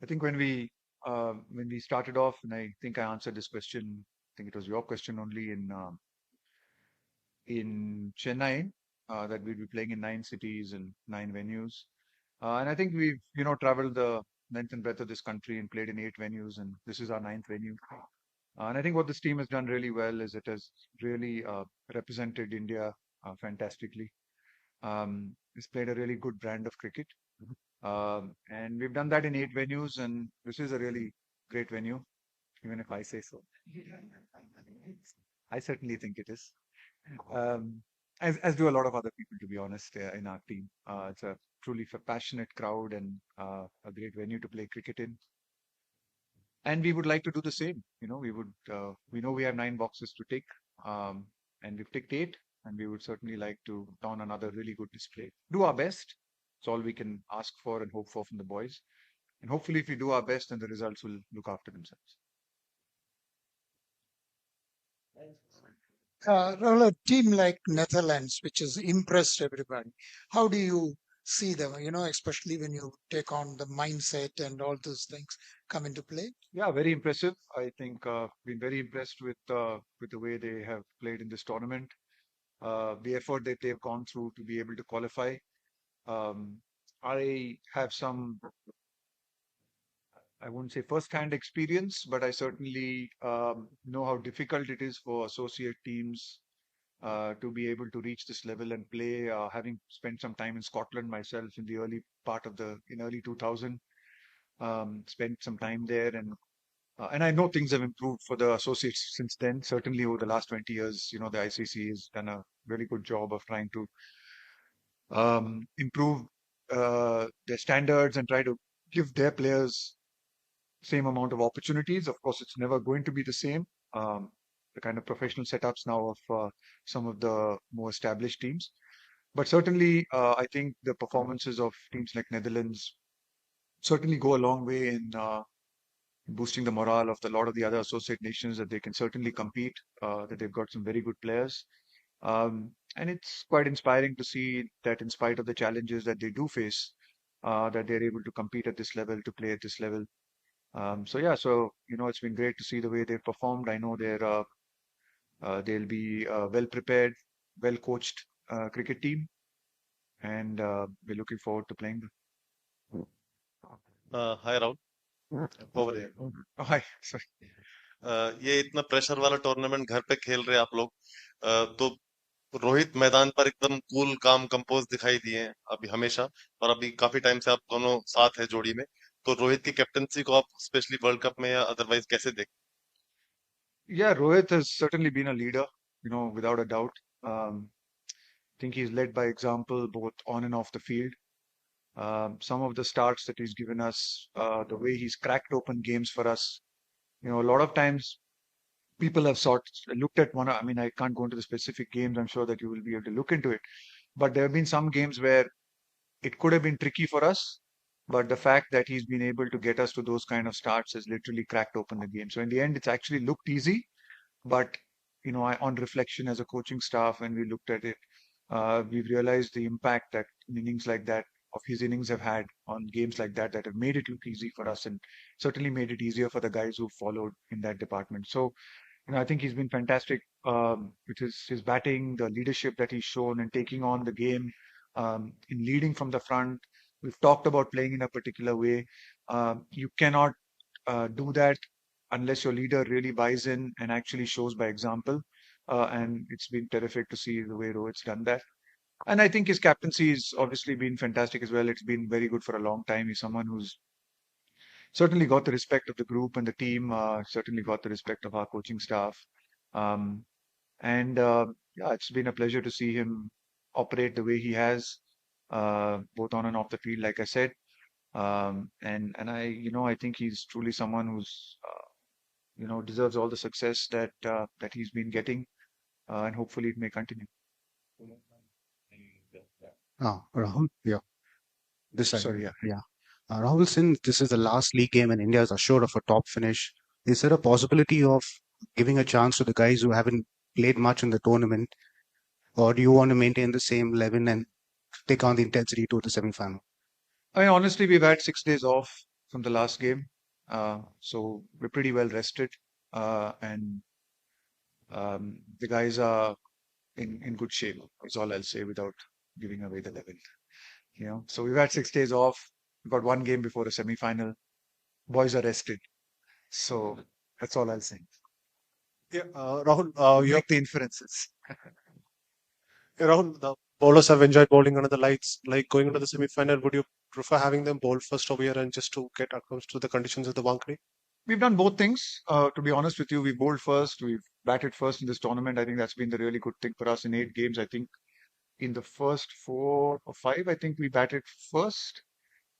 I think when we started off, and I think I answered this question. I think it was your question only in Chennai that we'd be playing in 9 cities and 9 venues. And I think we've traveled the length and breadth of this country and played in 8 venues, and this is our ninth venue. And I think what this team has done really well is it has really represented India fantastically. It's played a really good brand of cricket. And we've done that in 8 venues, and this is a really great venue, even if I say so. I certainly think it is. Um, as do a lot of other people, to be honest, in our team. It's a truly passionate crowd and a great venue to play cricket in. And we would like to do the same. We know we have 9 boxes to tick, um, and we've ticked 8, and we would certainly like to put on another really good display. Do our best. It's all we can ask for and hope for from the boys. And hopefully, if we do our best, then the results will look after themselves. Rahul, a team like Netherlands, which has impressed everybody, how do you see them? Especially when you take on the mindset and all those things come into play. Yeah, very impressive. I think been very impressed with the way they have played in this tournament. The effort that they've gone through to be able to qualify. Um, I have some, I wouldn't say first-hand experience, but I certainly know how difficult it is for associate teams to be able to reach this level and play. Having spent some time in Scotland myself in the early 2000, spent some time there, and I know things have improved for the associates since then. Certainly over the last 20 years, the ICC has done a really good job of trying to improve their standards and try to give their players same amount of opportunities. Of course, it's never going to be the same. The kind of professional setups now of some of the more established teams. But certainly, I think the performances of teams like Netherlands certainly go a long way in boosting the morale of a lot of the other associate nations, that they can certainly compete, that they've got some very good players. And it's quite inspiring to see that in spite of the challenges that they do face, that they're able to compete at this level, to play at this level. So it's been great to see the way they've performed. I know they'll be well prepared, well coached cricket team, and we're looking forward to playing them. Hi Rahul over here Oh, hi. Sorry. ये इतना pressure वाला tournament घर पे खेल रहे आप लोग तो रोहित मैदान पर एकदम कूल काम कंपोज दिखाई दिए हैं अभी हमेशा और अभी काफी टाइम से आप दोनों साथ है जोड़ी में तो रोहित की कैप्टनसी को आप स्पेशली वर्ल्ड कप में या अदरवाइज कैसे देख Yeah, Rohit has certainly been a leader, without a doubt. I think he's led by example both on and off the field. Some of the starts that he's given us, the way he's cracked open games for us. A lot of times people have looked at one. I mean, I can't go into the specific games. I'm sure that you will be able to look into it. But there have been some games where it could have been tricky for us. But the fact that he's been able to get us to those kind of starts has literally cracked open the game. So in the end, it's actually looked easy. But on reflection as a coaching staff, when we looked at it, we've realized the impact that innings like that of his innings have had on games like that have made it look easy for us, and certainly made it easier for the guys who followed in that department. So, I think he's been fantastic with his batting, the leadership that he's shown, and taking on the game, in leading from the front. We've talked about playing in a particular way. You cannot do that unless your leader really buys in and actually shows by example. And it's been terrific to see the way Rohit's done that. And I think his captaincy has obviously been fantastic as well. It's been very good for a long time. He's someone who's certainly got the respect of the group and the team, certainly got the respect of our coaching staff. Um, and yeah, it's been a pleasure to see him operate the way he has, both on and off the field, like I said. And I think he's truly someone who's deserves all the success that he's been getting, and hopefully it may continue. Rahul, yeah, this side. Sorry, yeah. Yeah. Rahul, since this is the last league game and India is assured of a top finish, is there a possibility of giving a chance to the guys who haven't played much in the tournament, or do you want to maintain the same 11 and take on the intensity to the semi-final? I mean, honestly, we've had 6 days off, from the last game. So we're pretty well rested. And the guys are in good shape, is all I'll say without giving away the level. So we've had 6 days off. We've got one game before a semi-final. Boys are rested. So that's all I'll say. Yeah, Rahul, Make the inferences. Rahul, the bowlers have enjoyed bowling under the lights. Like going into the semi-final, would you prefer having them bowl first over here and just to get accustomed to the conditions of the Wankhede? We've done both things. To be honest with you, we bowled first. We've batted first in this tournament. I think that's been the really good thing for us in 8 games. I think in the first 4 or 5, I think we batted first,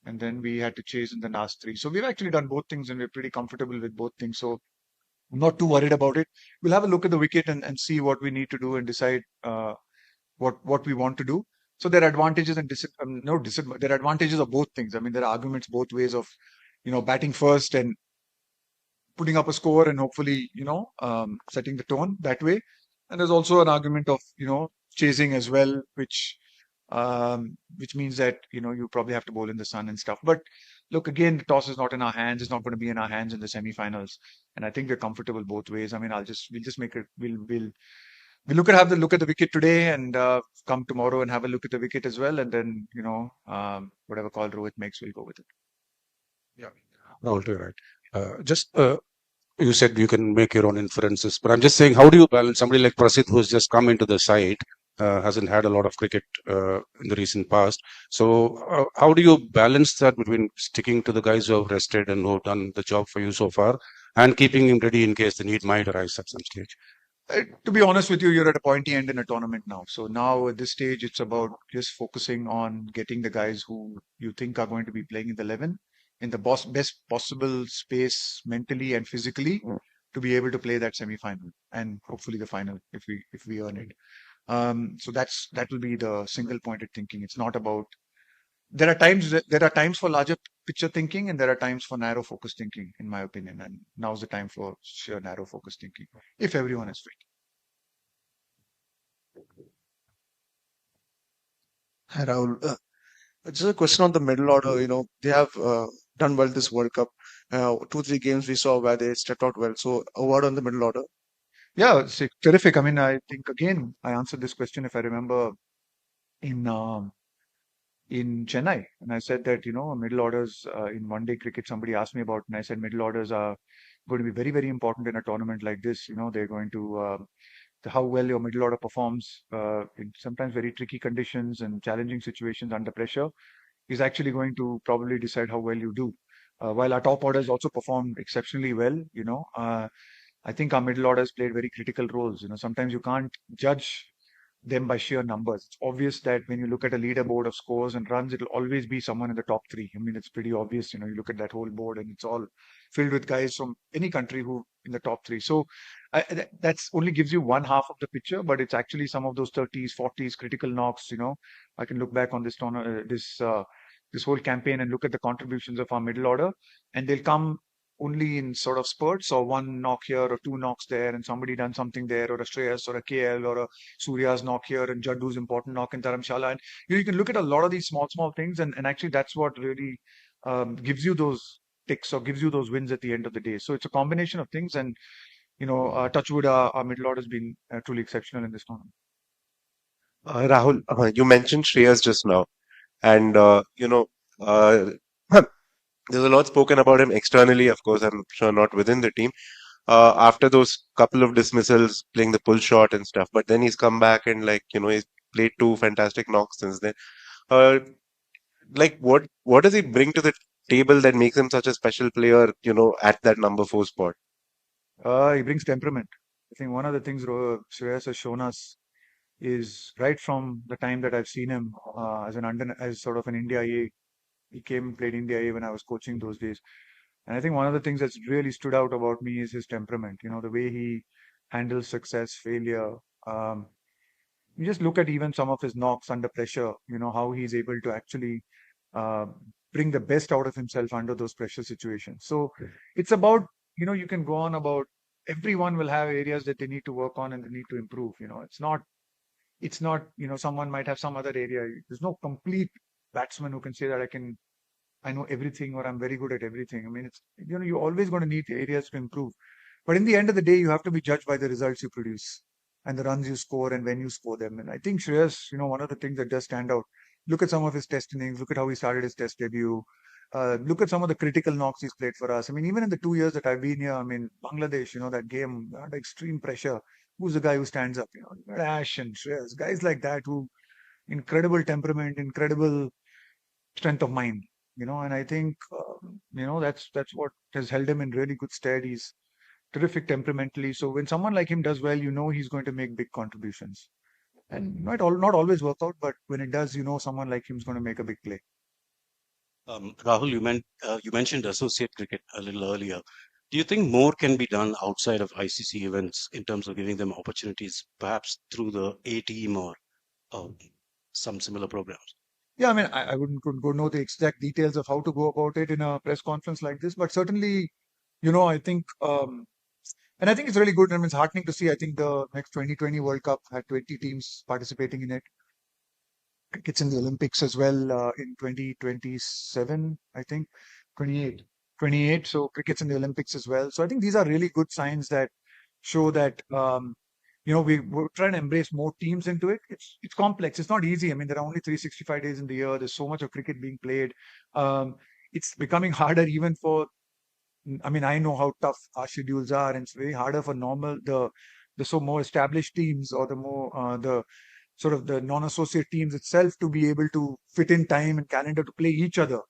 and then we had to chase in the last 3. So we've actually done both things, and we're pretty comfortable with both things. So I'm not too worried about it. We'll have a look at the wicket and see what we need to do and decide what we want to do. So there are advantages and there are advantages of both things. I mean, there are arguments both ways of batting first and putting up a score and hopefully setting the tone that way. And there's also an argument of chasing as well, which means that you probably have to bowl in the sun and stuff. But look, again, the toss is not in our hands. It's not going to be in our hands in the semi-finals, and I think we're comfortable both ways. I mean, we'll just make it. Have the look at the wicket today, and come tomorrow and have a look at the wicket as well, and then whatever call Rohit makes, we'll go with it. Yeah, Rahul, you're right. You said you can make your own inferences, but I'm just saying, how do you balance somebody like Prasidh who's just come into the side, hasn't had a lot of cricket in the recent past. So how do you balance that between sticking to the guys who have rested and who have done the job for you so far and keeping him ready in case the need might arise at some stage? To be honest with you, you're at a pointy end in a tournament now. So now at this stage, it's about just focusing on getting the guys who you think are going to be playing in the 11 in the best possible space mentally and physically to be able to play that semi-final and hopefully the final if we earn it. So that will be the single-pointed thinking. It's not about. There are times for larger picture thinking and there are times for narrow focus thinking, in my opinion. And now's the time for sheer narrow focus thinking if everyone is fit. Hi, Rahul. Just a question on the middle order. They have done well this World Cup. 2, 3 games we saw where they stepped out well. So, a word on the middle order. Yeah, it's terrific. I mean, I think again, I answered this question if I remember in Chennai, and I said that middle orders in one-day cricket. Somebody asked me about, and I said middle orders are going to be very, very important in a tournament like this. They're going to how well your middle order performs in sometimes very tricky conditions and challenging situations under pressure is actually going to probably decide how well you do. While our top orders also performed exceptionally well, I think our middle orders played very critical roles. Sometimes you can't judge them by sheer numbers. It's obvious that when you look at a leaderboard of scores and runs, it'll always be someone in the top 3. I mean, it's pretty obvious. You look at that whole board and it's all filled with guys from any country who in the top 3. So that's only gives you one half of the picture, but it's actually some of those 30s, 40s critical knocks. I can look back on this this whole campaign and look at the contributions of our middle order, and they'll come only in sort of spurts, or one knock here or 2 knocks there, and somebody done something there, or a Shreyas or a KL or a Surya's knock here, and Jaddu's important knock in Dharamshala. And you can look at a lot of these small things, and actually that's what really gives you those ticks or gives you those wins at the end of the day. So it's a combination of things, and touchwood, our middle order has been truly exceptional in this tournament. Rahul, you mentioned Shreyas just now, and uh, there's a lot spoken about him externally, of course, I'm sure not within the team. After those couple of dismissals, playing the pull shot and stuff, but then he's come back and he's played 2 fantastic knocks since then. Uh, what does he bring to the table that makes him such a special player, at that number 4 spot? He brings temperament. I think one of the things Shreyas has shown us is right from the time that I've seen him as sort of an India A. He came and played India A when I was coaching those days. And I think one of the things that's really stood out about me is his temperament, the way he handles success, failure. Um, you just look at even some of his knocks under pressure, how he's able to actually uh, bring the best out of himself under those pressure situations. So it's about, you can go on about everyone will have areas that they need to work on and they need to improve. It's not, someone might have some other area. There's no complete batsman who can say that I can I know everything or I'm very good at everything. I mean, it's, you're always going to need areas to improve. But in the end of the day, you have to be judged by the results you produce and the runs you score and when you score them. And I think Shreyas, one of the things that does stand out, look at some of his test innings, look at how he started his test debut. Look at some of the critical knocks he's played for us. I mean, even in the 2 years that I've been here, I mean, Bangladesh, that game under extreme pressure. Who's the guy who stands up? You got Ash and Shreyas, guys like that who incredible temperament, incredible strength of mind. And I think that's what has held him in really good stead. He's terrific temperamentally. So when someone like him does well, he's going to make big contributions. And not always work out, but when it does, someone like him is going to make a big play. Rahul, you mentioned associate cricket a little earlier. Do you think more can be done outside of ICC events in terms of giving them opportunities, perhaps through the A team or uh, some similar programs? Yeah, I mean, I wouldn't could go know the exact details of how to go about it in a press conference like this, but certainly, I think, and I think it's really good. I mean, it's heartening to see. I think the next 2020 World Cup had 20 teams participating in it. Cricket's in the Olympics as well in 2027, I think, 28. 28. So cricket's in the Olympics as well. So I think these are really good signs that show that we're trying to embrace more teams into it. It's complex. It's not easy. I mean, there are only 365 days in the year. There's so much of cricket being played. It's becoming harder even for. I mean, I know how tough our schedules are, and it's very harder for the more established teams or the more the sort of the non-associate teams itself to be able to fit in time and calendar to play each other.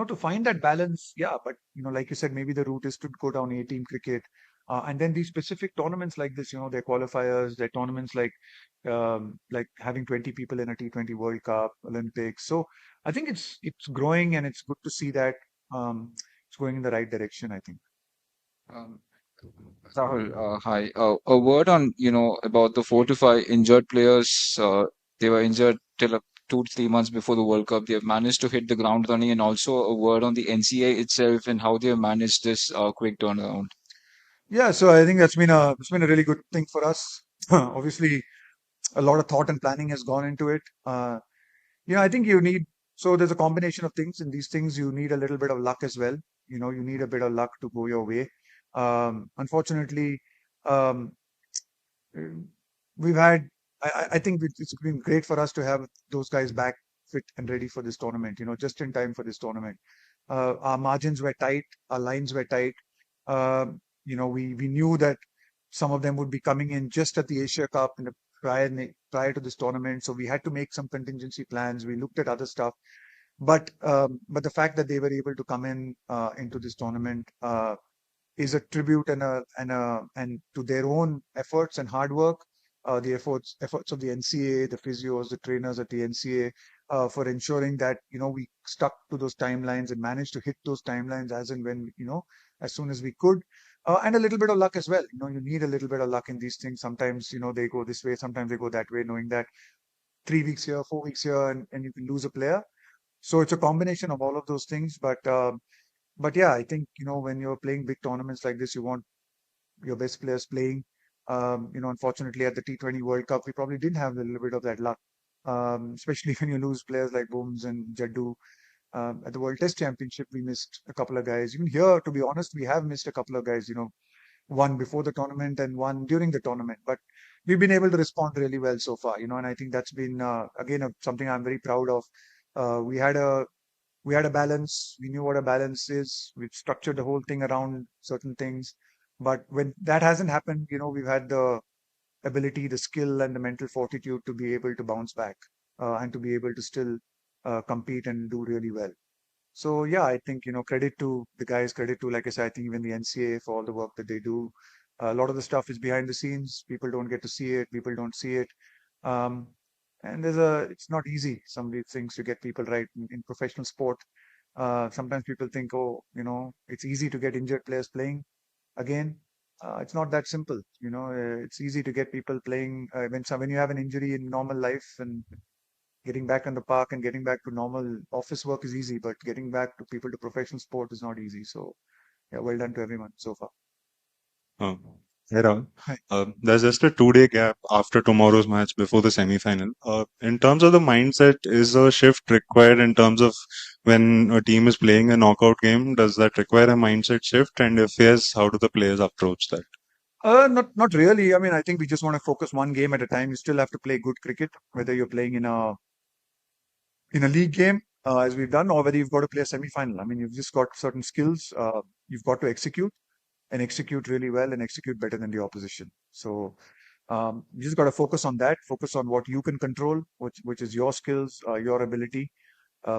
To find that balance, yeah. But like you said, maybe the route is to go down A-team cricket, and then these specific tournaments like this. Their qualifiers, their tournaments like having 20 people in a T20 World Cup, Olympics. So I think it's growing, and it's good to see that it's going in the right direction, I think. Um, Rahul, hi. A word on, about the 4 to 5 injured players. They were injured till 2 to 3 months before the World Cup. They have managed to hit the ground running, and also a word on the NCA itself and how they have managed this quick turnaround. Yeah, so I think it's been a really good thing for us. Obviously, a lot of thought and planning has gone into it. I think so there's a combination of things. In these things, you need a little bit of luck as well. You need a bit of luck to go your way. Unfortunately, um, we've had, I think it's been great for us to have those guys back fit and ready for this tournament, just in time for this tournament. Our margins were tight, our lines were tight. We knew that some of them would be coming in just at the Asia Cup in the prior to this tournament. So we had to make some contingency plans. We looked at other stuff, but the fact that they were able to come in into this tournament is a tribute and to their own efforts and hard work, the efforts of the NCA, the physios, the trainers at the NCA, for ensuring that we stuck to those timelines and managed to hit those timelines as and when as soon as we could, and a little bit of luck as well. You need a little bit of luck in these things. Sometimes they go this way, sometimes they go that way. Knowing that 3 weeks here, 4 weeks here, and you can lose a player. So it's a combination of all of those things, but yeah, I think, when you're playing big tournaments like this, you want your best players playing. Unfortunately, at the T20 World Cup, we probably didn't have a little bit of that luck, especially when you lose players like Booms and Jaddu. At the World Test Championship, we missed a couple of guys. Even here, to be honest, we have missed a couple of guys, one before the tournament and one during the tournament. But we've been able to respond really well so far, and I think that's been, again, something I'm very proud of. We had a balance. We knew what a balance is. We've structured the whole thing around certain things. But when that hasn't happened, we've had the ability, the skill, and the mental fortitude to be able to bounce back and to be able to still compete and do really well. So yeah, I think credit to the guys, credit to, like I said, I think even the NCA for all the work that they do. A lot of the stuff is behind the scenes. People don't get to see it. People don't see it. Um, and it's not easy, some of these things, to get people right in professional sport. Sometimes people think, oh, it's easy to get injured players playing again. It's not that simple. It's easy to get people playing when you have an injury in normal life, and getting back on the park and getting back to normal office work is easy, but getting back to people to professional sport is not easy. So yeah, well done to everyone so far. Uh, Hey Rahul. Hi. There's just a 2 day gap after tomorrow's match before the semi-final. In terms of the mindset, is a shift required in terms of when a team is playing a knockout game? Does that require a mindset shift? And if yes, how do the players approach that? Not really. I mean, I think we just want to focus one game at a time. You still have to play good cricket, whether you're playing in a league game, as we've done, or whether you've got to play a semi-final. I mean, you've just got certain skills. You've got to execute and execute really well and execute better than the opposition. So you just got to focus on that. Focus on what you can control, which is your skills, your ability.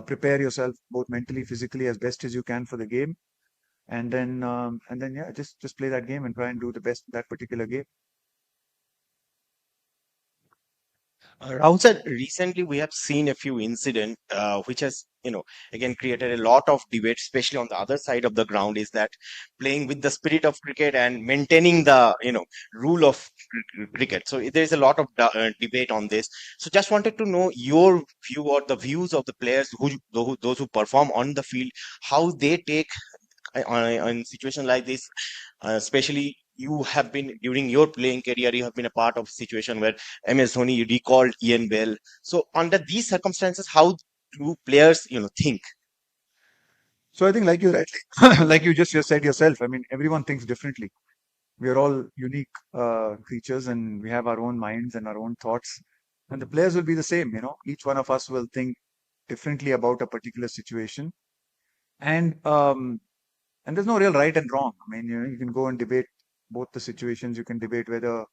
Prepare yourself both mentally, physically, as best as you can for the game, and then yeah, just play that game and try and do the best in that particular game. Rahul sir, recently we have seen a few incidents which has, again created a lot of debate, especially on the other side of the ground, is that playing with the spirit of cricket and maintaining the, rule of cricket. So there is a lot of debate on this. So just wanted to know your view or the views of the players those who perform on the field, how they take on situation like this, especially you have been during your playing career, you have been a part of a situation where MS Dhoni recalled Ian Bell. So under these circumstances, how do players, think? So I think, like you rightly, like you just said yourself, I mean, everyone thinks differently. We are all unique creatures, and we have our own minds and our own thoughts. And the players will be the same. Each one of us will think differently about a particular situation, and there's no real right and wrong. I mean, you can go and debate both the situations. You can debate whether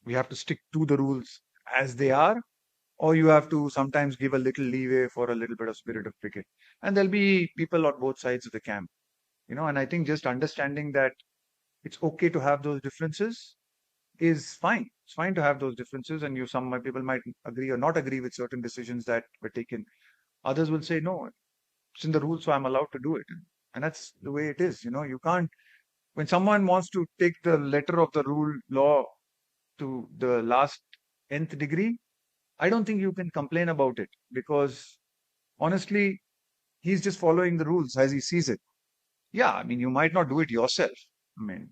we have to stick to the rules as they are, or you have to sometimes give a little leeway for a little bit of spirit of cricket. And there'll be people on both sides of the camp. And I think just understanding that it's okay to have those differences is fine. It's fine to have those differences, and some people might agree or not agree with certain decisions that were taken. Others will say, no, it's in the rules, so I'm allowed to do it. And that's the way it is. You can't, when someone wants to take the letter of the rule law to the last nth degree, I don't think you can complain about it, because honestly, he's just following the rules as he sees it. Yeah, I mean, you might not do it yourself. I mean,